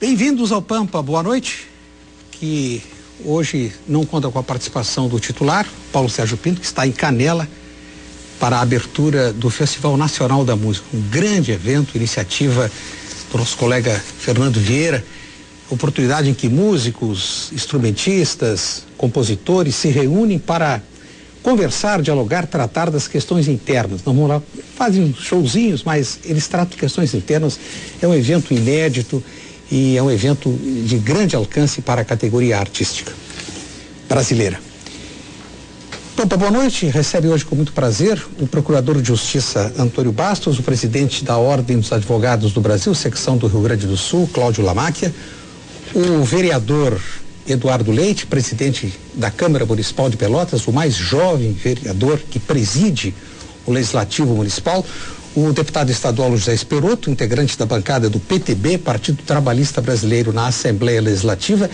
Bem-vindos ao Pampa, boa noite, que hoje não conta com a participação do titular, Paulo Sérgio Pinto, que está em Canela para a abertura do Festival Nacional da Música, um grande evento, iniciativa do nosso colega Fernando Vieira, oportunidade em que músicos, instrumentistas, compositores se reúnem para conversar, dialogar, tratar das questões internas. Não vão lá, fazem showzinhos, mas eles tratam de questões internas. É um evento inédito e é um evento de grande alcance para a categoria artística brasileira. Pampa, boa noite. Recebe hoje com muito prazer o Procurador de Justiça Antônio Bastos, o presidente da Ordem dos Advogados do Brasil, secção do Rio Grande do Sul, Cláudio Lamáquia, o vereador Eduardo Leite, presidente da Câmara Municipal de Pelotas, o mais jovem vereador que preside o Legislativo Municipal, o deputado estadual José Esperoto, integrante da bancada do PTB, Partido Trabalhista Brasileiro na Assembleia Legislativa,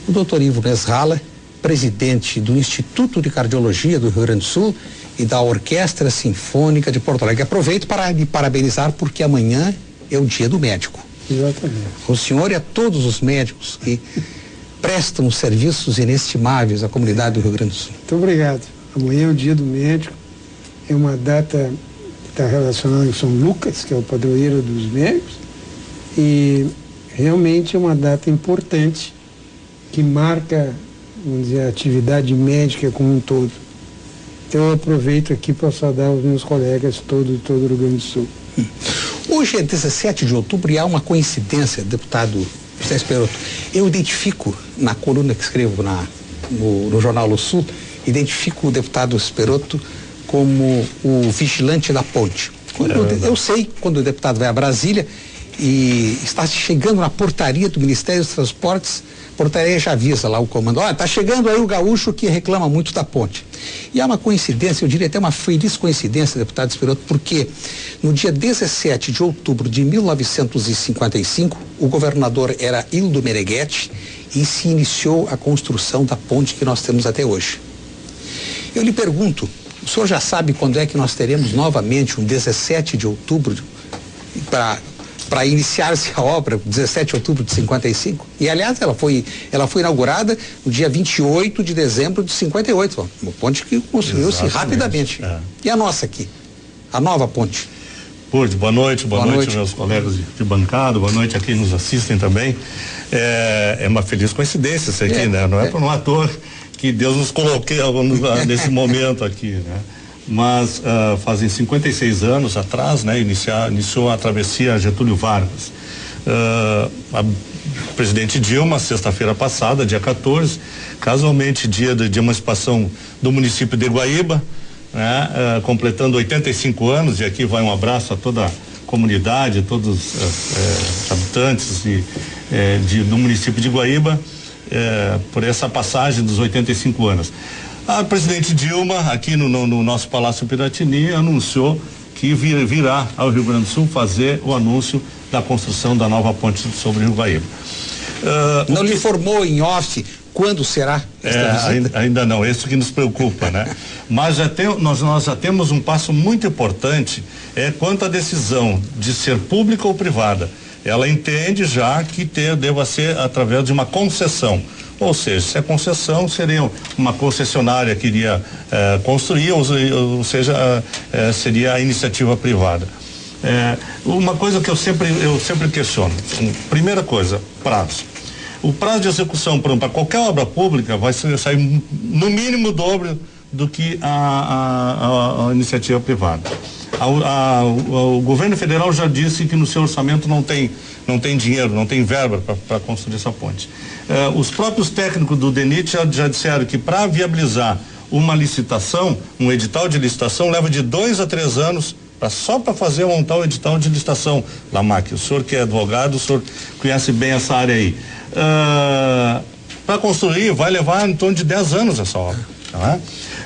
o doutor Ivo Mesrala, presidente do Instituto de Cardiologia do Rio Grande do Sul e da Orquestra Sinfônica de Porto Alegre. Aproveito para lhe parabenizar porque amanhã é o Dia do Médico. Exatamente. O senhor e a todos os médicos que prestam serviços inestimáveis à comunidade do Rio Grande do Sul. Muito obrigado. Amanhã é o Dia do Médico, é uma data que está relacionada com São Lucas, que é o padroeiro dos médicos, e realmente é uma data importante que marca, vamos dizer, a atividade médica como um todo. Então eu aproveito aqui para saudar os meus colegas todo o Rio Grande do Sul. Hoje é 17 de outubro e há uma coincidência, deputado José Esperoto. Eu identifico, na coluna que escrevo no Jornal do Sul, identifico o deputado Esperoto como o vigilante da ponte. Eu sei, quando o deputado vai a Brasília e está chegando na portaria do Ministério dos Transportes, a portaria já avisa lá o comando, olha, está chegando aí o gaúcho que reclama muito da ponte. E há uma coincidência, eu diria até uma feliz coincidência, deputado Esperoto, porque no dia 17 de outubro de 1955, o governador era Ildo Meneghetti e se iniciou a construção da ponte que nós temos até hoje. Eu lhe pergunto, o senhor já sabe quando é que nós teremos novamente um 17 de outubro para iniciar-se a obra, 17 de outubro de 55? E, aliás, ela foi inaugurada no dia 28 de dezembro de 58, uma ponte que construiu-se rapidamente. É. E a nossa aqui, a nova ponte? Boa noite, meus colegas de bancada, boa noite a quem nos assistem também. É uma feliz coincidência isso aqui, né? Não é por um ator que Deus nos colocou nesse momento aqui, né? Mas fazem 56 anos atrás, né, iniciou a travessia Getúlio Vargas. A presidente Dilma, sexta-feira passada, dia 14, casualmente dia de emancipação do município de Guaíba, né, completando 85 anos, e aqui vai um abraço a toda a comunidade, a todos os habitantes do município de Guaíba, por essa passagem dos 85 anos. A presidente Dilma, aqui no nosso Palácio Piratini, anunciou que virá ao Rio Grande do Sul fazer o anúncio da construção da nova ponte sobre o Rio Guaíba. Não lhe informou em off quando será esta visita? Ainda não, é isso que nos preocupa, né? Mas nós já temos um passo muito importante, quanto à decisão de ser pública ou privada. Ela entende já que deva ser através de uma concessão. Ou seja, se a concessão seria uma concessionária que iria construir, ou seja, seria a iniciativa privada. Uma coisa que eu sempre questiono, primeira coisa, prazo. O prazo de execução para qualquer obra pública vai sair no mínimo o dobro do que a iniciativa privada. O governo federal já disse que no seu orçamento não tem dinheiro, não tem verba para construir essa ponte. Os próprios técnicos do DENIT já disseram que para viabilizar uma licitação, um edital de licitação, leva de 2 a 3 anos só para montar o edital de licitação. Lamáquia, o senhor que é advogado, o senhor conhece bem essa área aí. Para construir vai levar em torno de 10 anos essa obra. Tá?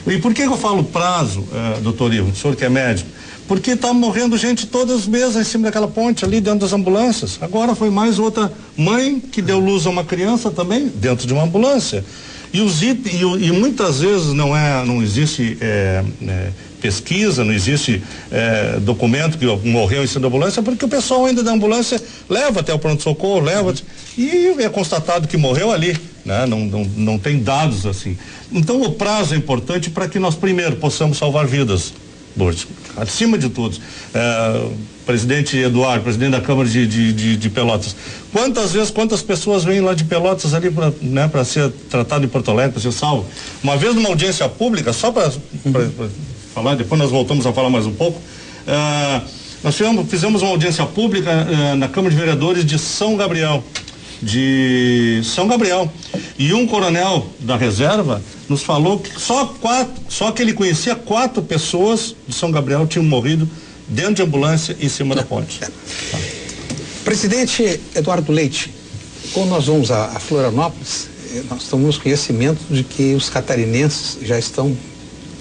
E por que eu falo prazo, doutor Ivo, o senhor que é médico? Porque está morrendo gente todas as vezes em cima daquela ponte ali dentro das ambulâncias. Agora foi mais outra mãe que deu luz a uma criança também dentro de uma ambulância. E muitas vezes não existe pesquisa, não existe documento que morreu em cima da ambulância, porque o pessoal ainda da ambulância leva até o pronto-socorro, leva, e é constatado que morreu ali, né? Não tem dados assim. Então o prazo é importante para que nós primeiro possamos salvar vidas, Lourdes, acima de tudo. Presidente Eduardo, presidente da Câmara de Pelotas, quantas pessoas vêm lá de Pelotas ali para ser tratado em Porto Alegre, para ser salvo? Uma vez numa audiência pública, só para falar, depois nós voltamos a falar mais um pouco, nós fizemos uma audiência pública na Câmara de Vereadores de São Gabriel, e um coronel da reserva nos falou que só que ele conhecia 4 pessoas de São Gabriel tinham morrido dentro de ambulância em cima da ponte. Presidente Eduardo Leite, quando nós vamos a Florianópolis, nós tomamos conhecimento de que os catarinenses já estão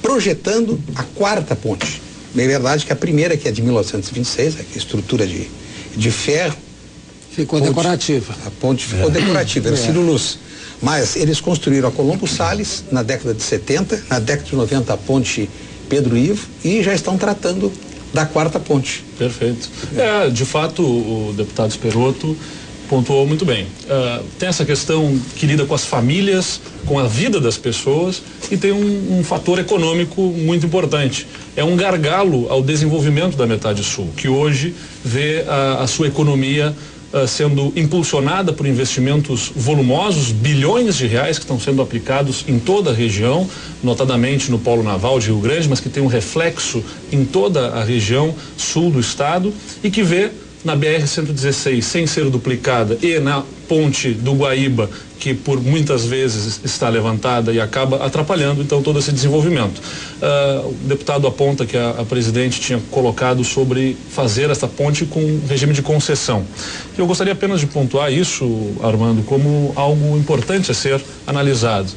projetando a 4ª ponte. É verdade que a primeira, que é de 1926, a estrutura de ferro, ficou decorativa. A ponte ficou decorativa, era Ciro Luz. Mas eles construíram a Colombo Salles na década de 70, na década de 90 a ponte Pedro Ivo, e já estão tratando da 4ª ponte. Perfeito. De fato, o deputado Esperotto pontuou muito bem. Tem essa questão que lida com as famílias, com a vida das pessoas, e tem um fator econômico muito importante. É um gargalo ao desenvolvimento da metade sul, que hoje vê a sua economia sendo impulsionada por investimentos volumosos, bilhões de reais que estão sendo aplicados em toda a região, notadamente no polo naval de Rio Grande, mas que tem um reflexo em toda a região sul do estado, e que vê na BR-116 sem ser duplicada e na ponte do Guaíba, que por muitas vezes está levantada e acaba atrapalhando então todo esse desenvolvimento. O deputado aponta que a presidente tinha colocado sobre fazer essa ponte com regime de concessão. Eu gostaria apenas de pontuar isso, Armando, como algo importante a ser analisado.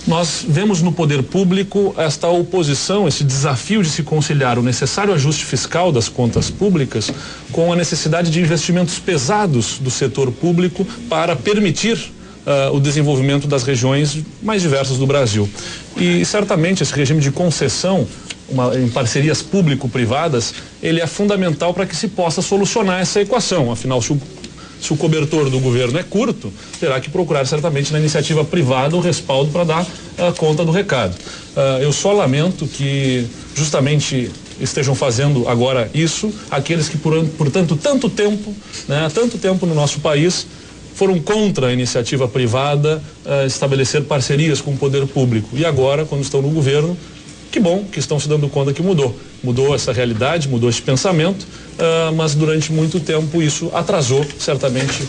Nós vemos no poder público esta oposição, esse desafio de se conciliar o necessário ajuste fiscal das contas públicas com a necessidade de investimentos pesados do setor público para permitir o desenvolvimento das regiões mais diversas do Brasil. E certamente esse regime de concessão, em parcerias público-privadas, ele é fundamental para que se possa solucionar essa equação. Afinal, se o cobertor do governo é curto, terá que procurar certamente na iniciativa privada o respaldo para dar conta do recado. Eu só lamento que justamente estejam fazendo agora isso aqueles que por tanto tempo no nosso país foram contra a iniciativa privada estabelecer parcerias com o poder público. E agora, quando estão no governo, que bom que estão se dando conta que mudou essa realidade, mudou esse pensamento, mas durante muito tempo isso atrasou certamente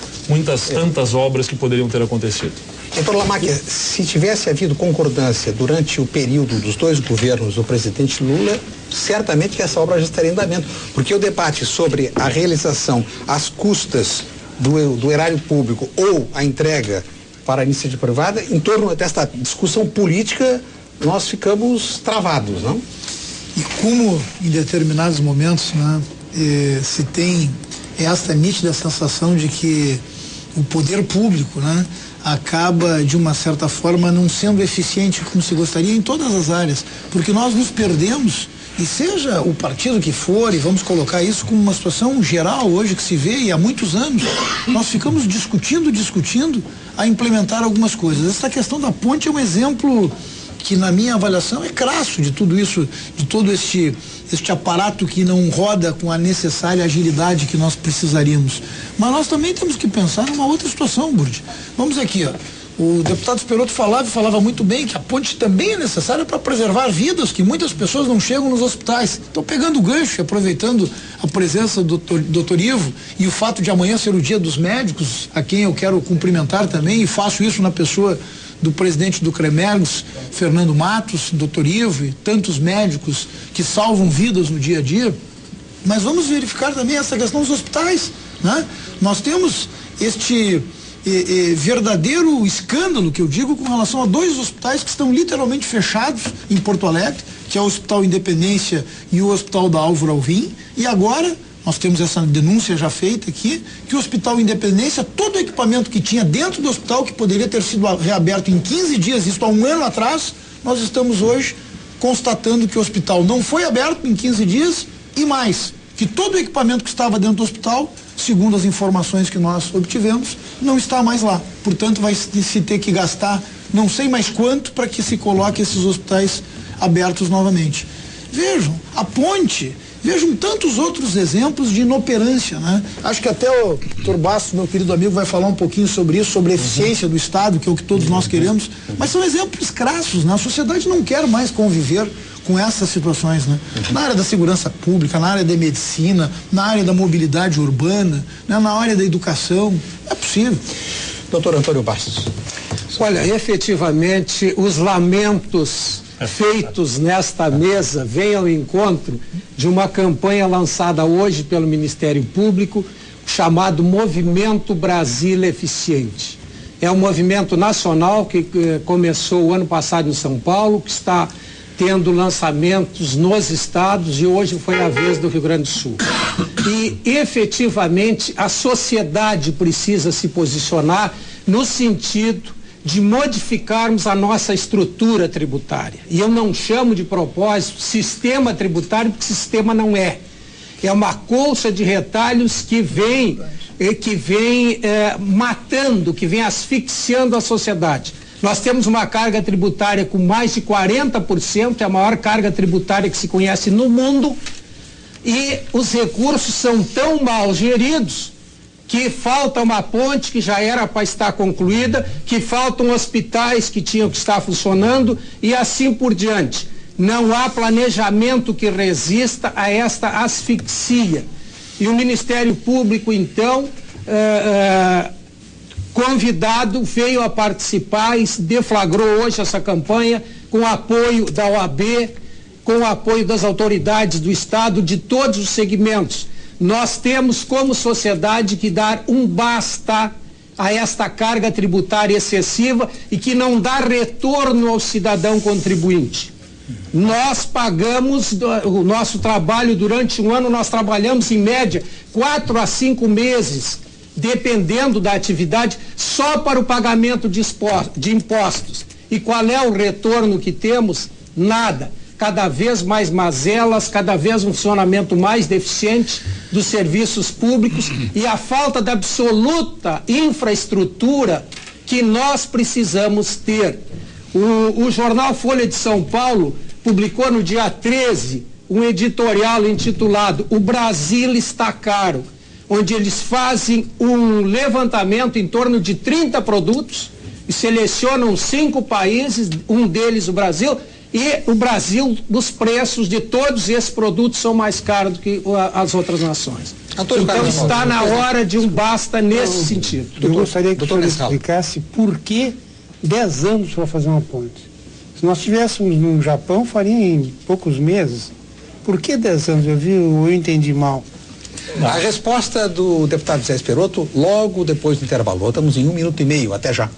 tantas obras que poderiam ter acontecido. Doutor Lamacchia, se tivesse havido concordância durante o período dos 2 governos do presidente Lula, certamente que essa obra já estaria em andamento, porque o debate sobre a realização às custas do erário público ou a entrega para a iniciativa privada, em torno desta discussão política, nós ficamos travados, não? E como em determinados momentos, né, se tem esta nítida sensação de que o poder público, né, acaba de uma certa forma não sendo eficiente como se gostaria em todas as áreas, porque nós nos perdemos, e seja o partido que for, e vamos colocar isso como uma situação geral hoje que se vê, e há muitos anos nós ficamos discutindo a implementar algumas coisas. Essa questão da ponte é um exemplo que, na minha avaliação, é crasso de tudo isso, de todo este aparato que não roda com a necessária agilidade que nós precisaríamos. Mas nós também temos que pensar numa outra situação, Burdi. Vamos aqui, ó. O deputado Esperotto falava muito bem que a ponte também é necessária para preservar vidas, que muitas pessoas não chegam nos hospitais. Então, pegando o gancho, aproveitando a presença do doutor Ivo e o fato de amanhã ser o dia dos médicos, a quem eu quero cumprimentar também, e faço isso na pessoa do presidente do CREMERGS, Fernando Matos, doutor Ivo e tantos médicos que salvam vidas no dia a dia. Mas vamos verificar também essa questão dos hospitais, né? Nós temos este verdadeiro escândalo, que eu digo, com relação a 2 hospitais que estão literalmente fechados em Porto Alegre, que é o Hospital Independência e o Hospital da Álvaro Alvim, e agora nós temos essa denúncia já feita aqui, que o Hospital Independência, todo o equipamento que tinha dentro do hospital, que poderia ter sido reaberto em 15 dias, isso há 1 ano atrás, nós estamos hoje constatando que o hospital não foi aberto em 15 dias e mais, que todo o equipamento que estava dentro do hospital, segundo as informações que nós obtivemos, não está mais lá. Portanto, vai se ter que gastar não sei mais quanto para que se coloque esses hospitais abertos novamente. Vejam, a ponte, vejam tantos outros exemplos de inoperância, né? Acho que até o Dr. Bastos, meu querido amigo, vai falar um pouquinho sobre isso, sobre a eficiência do Estado, que é o que todos nós queremos, mas são exemplos crassos, né? A sociedade não quer mais conviver com essas situações, né? Na área da segurança pública, na área da medicina, na área da mobilidade urbana, né? Na área da educação, é possível. Doutor Antônio Bastos. Olha, efetivamente, os lamentos feitos nesta mesa vêm ao encontro de uma campanha lançada hoje pelo Ministério Público, chamado Movimento Brasil Eficiente. É um movimento nacional que começou o ano passado em São Paulo, que está tendo lançamentos nos estados e hoje foi a vez do Rio Grande do Sul. E, efetivamente, a sociedade precisa se posicionar no sentido de modificarmos a nossa estrutura tributária. E eu não chamo de propósito sistema tributário, porque sistema não é. É uma colcha de retalhos que vem matando, que vem asfixiando a sociedade. Nós temos uma carga tributária com mais de 40%, é a maior carga tributária que se conhece no mundo, e os recursos são tão mal geridos que falta uma ponte que já era para estar concluída, que faltam hospitais que tinham que estar funcionando e assim por diante. Não há planejamento que resista a esta asfixia. E o Ministério Público, então, convidado, veio a participar e deflagrou hoje essa campanha com o apoio da OAB, com o apoio das autoridades do Estado, de todos os segmentos. Nós temos, como sociedade, que dar um basta a esta carga tributária excessiva e que não dá retorno ao cidadão contribuinte. Nós pagamos o nosso trabalho durante um ano, nós trabalhamos em média 4 a 5 meses, dependendo da atividade, só para o pagamento de impostos. E qual é o retorno que temos? Nada. Cada vez mais mazelas, cada vez um funcionamento mais deficiente dos serviços públicos e a falta da absoluta infraestrutura que nós precisamos ter. O jornal Folha de São Paulo publicou no dia 13 um editorial intitulado "O Brasil está caro", onde eles fazem um levantamento em torno de 30 produtos e selecionam 5 países, um deles o Brasil. E o Brasil, os preços de todos esses produtos são mais caros do que as outras nações. Então está na hora de um basta nesse sentido. Eu gostaria que o senhor explicasse por que 10 anos para fazer uma ponte. Se nós estivéssemos no Japão, faria em poucos meses. Por que 10 anos? Eu entendi mal. A resposta do deputado Zé Esperoto logo depois do intervalo. Voltamos em 1 minuto e meio. Até já.